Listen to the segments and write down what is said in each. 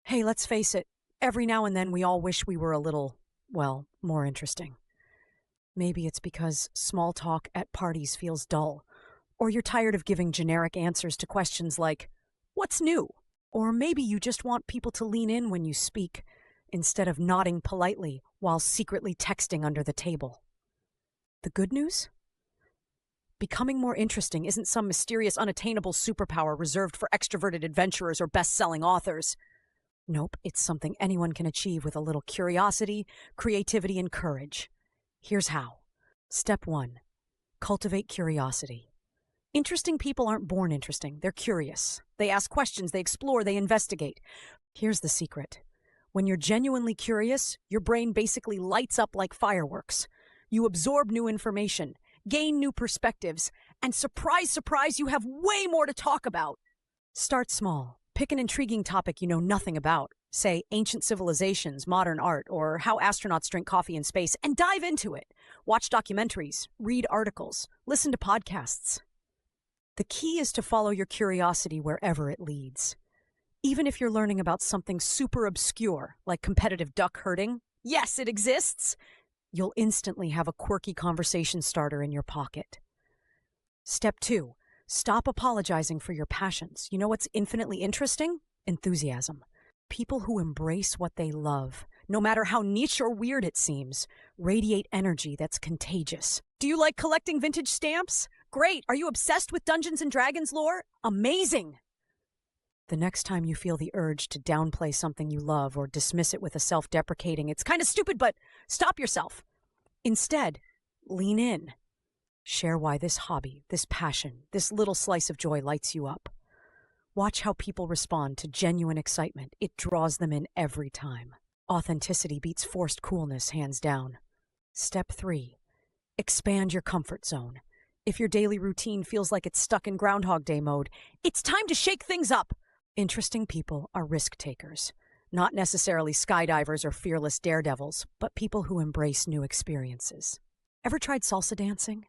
Hey, let's face it, every now and then we all wish we were a little, well, more interesting. Maybe it's because small talk at parties feels dull, or you're tired of giving generic answers to questions like, what's new? Or maybe you just want people to lean in when you speak, instead of nodding politely while secretly texting under the table. The good news? Becoming more interesting isn't some mysterious, unattainable superpower reserved for extroverted adventurers or best-selling authors. Nope, it's something anyone can achieve with a little curiosity, creativity, and courage. Here's how. Step 1. Cultivate curiosity. Interesting people aren't born interesting, they're curious. They ask questions, they explore, they investigate. Here's the secret. When you're genuinely curious, your brain basically lights up like fireworks. You absorb new information, gain new perspectives, and surprise, surprise, you have way more to talk about. Start small. Pick an intriguing topic you know nothing about, say ancient civilizations, modern art, or how astronauts drink coffee in space, and dive into it. Watch documentaries, read articles, listen to podcasts. The key is to follow your curiosity wherever it leads. Even if you're learning about something super obscure, like competitive duck herding, yes, it exists, you'll instantly have a quirky conversation starter in your pocket. Step 2. Stop apologizing for your passions. You know what's infinitely interesting? Enthusiasm. People who embrace what they love, no matter how niche or weird it seems, radiate energy that's contagious. Do you like collecting vintage stamps? Great! Are you obsessed with Dungeons and Dragons lore? Amazing! The next time you feel the urge to downplay something you love or dismiss it with a self-deprecating, it's kind of stupid, but stop yourself. Instead, lean in. Share why this hobby, this passion, this little slice of joy lights you up. Watch how people respond to genuine excitement. It draws them in every time. Authenticity beats forced coolness, hands down. Step 3. Expand your comfort zone. If your daily routine feels like it's stuck in Groundhog Day mode, it's time to shake things up. Interesting people are risk takers. Not necessarily skydivers or fearless daredevils, but people who embrace new experiences. Ever tried salsa dancing?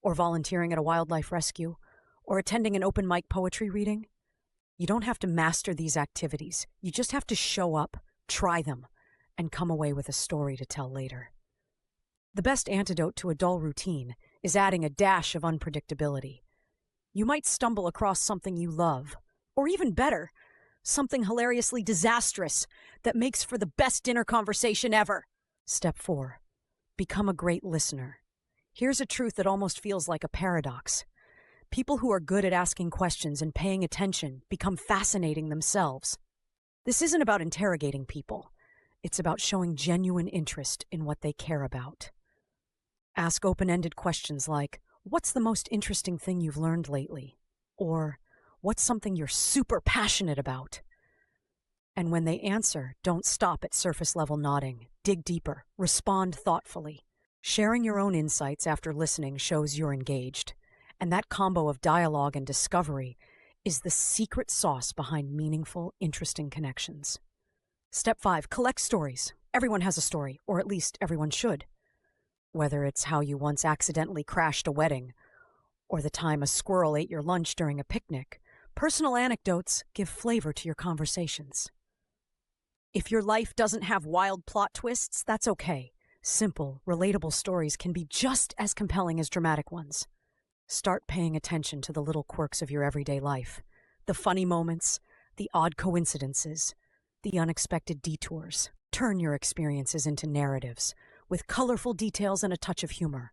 Or volunteering at a wildlife rescue? Or attending an open mic poetry reading? You don't have to master these activities. You just have to show up, try them, and come away with a story to tell later. The best antidote to a dull routine is adding a dash of unpredictability. You might stumble across something you love, or even better, something hilariously disastrous that makes for the best dinner conversation ever. Step 4. Become a great listener. Here's a truth that almost feels like a paradox. People who are good at asking questions and paying attention become fascinating themselves. This isn't about interrogating people. It's about showing genuine interest in what they care about. Ask open-ended questions like, what's the most interesting thing you've learned lately? Or, what's something you're super passionate about? And when they answer, don't stop at surface-level nodding. Dig deeper. Respond thoughtfully. Sharing your own insights after listening shows you're engaged. And that combo of dialogue and discovery is the secret sauce behind meaningful, interesting connections. Step 5. Collect stories. Everyone has a story, or at least everyone should. Whether it's how you once accidentally crashed a wedding, or the time a squirrel ate your lunch during a picnic, personal anecdotes give flavor to your conversations. If your life doesn't have wild plot twists, that's okay. Simple, relatable stories can be just as compelling as dramatic ones. Start paying attention to the little quirks of your everyday life. The funny moments, the odd coincidences, the unexpected detours. Turn your experiences into narratives, with colorful details and a touch of humor.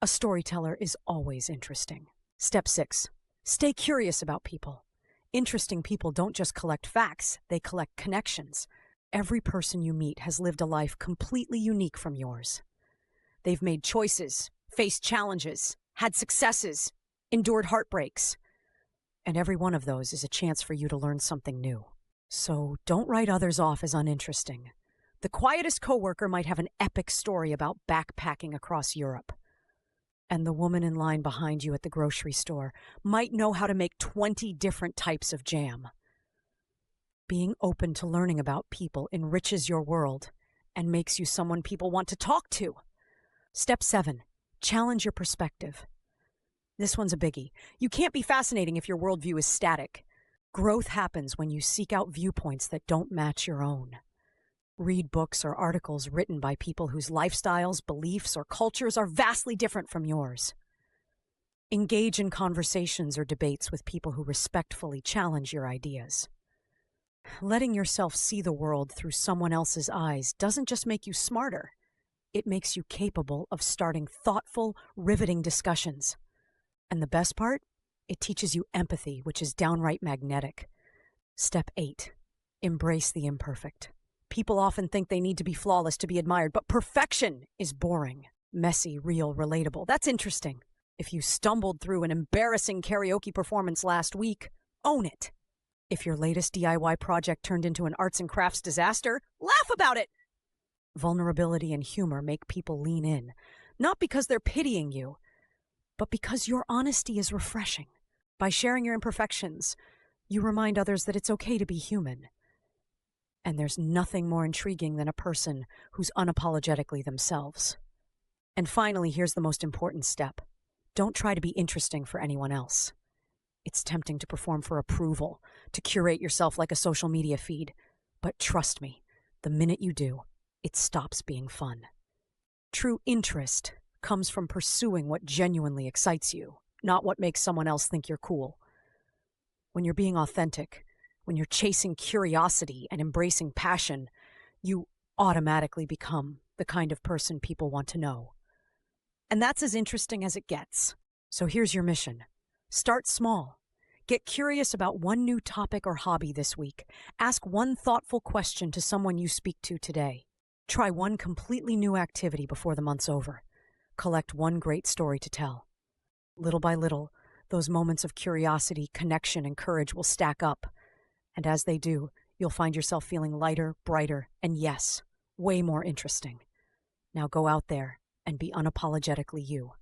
A storyteller is always interesting. Step 6. Stay curious about people. Interesting people don't just collect facts, they collect connections. Every person you meet has lived a life completely unique from yours. They've made choices, faced challenges, had successes, endured heartbreaks. And every one of those is a chance for you to learn something new. So don't write others off as uninteresting. The quietest coworker might have an epic story about backpacking across Europe. And the woman in line behind you at the grocery store might know how to make 20 different types of jam. Being open to learning about people enriches your world and makes you someone people want to talk to. Step 7. Challenge your perspective. This one's a biggie. You can't be fascinating if your worldview is static. Growth happens when you seek out viewpoints that don't match your own. Read books or articles written by people whose lifestyles, beliefs, or cultures are vastly different from yours. Engage in conversations or debates with people who respectfully challenge your ideas. Letting yourself see the world through someone else's eyes doesn't just make you smarter, it makes you capable of starting thoughtful, riveting discussions. And the best part? It teaches you empathy, which is downright magnetic. Step 8. Embrace the imperfect. People often think they need to be flawless to be admired, but perfection is boring. Messy, real, relatable. That's interesting. If you stumbled through an embarrassing karaoke performance last week, own it. If your latest DIY project turned into an arts and crafts disaster, laugh about it. Vulnerability and humor make people lean in, not because they're pitying you, but because your honesty is refreshing. By sharing your imperfections, you remind others that it's okay to be human. And there's nothing more intriguing than a person who's unapologetically themselves. And finally, here's the most important step. Don't try to be interesting for anyone else. It's tempting to perform for approval, to curate yourself like a social media feed. But trust me, the minute you do, it stops being fun. True interest comes from pursuing what genuinely excites you, not what makes someone else think you're cool. When you're being authentic, when you're chasing curiosity and embracing passion, you automatically become the kind of person people want to know. And that's as interesting as it gets. So here's your mission. Start small. Get curious about one new topic or hobby this week. Ask one thoughtful question to someone you speak to today. Try one completely new activity before the month's over. Collect one great story to tell. Little by little, those moments of curiosity, connection, and courage will stack up. And as they do, you'll find yourself feeling lighter, brighter, and yes, way more interesting. Now go out there and be unapologetically you.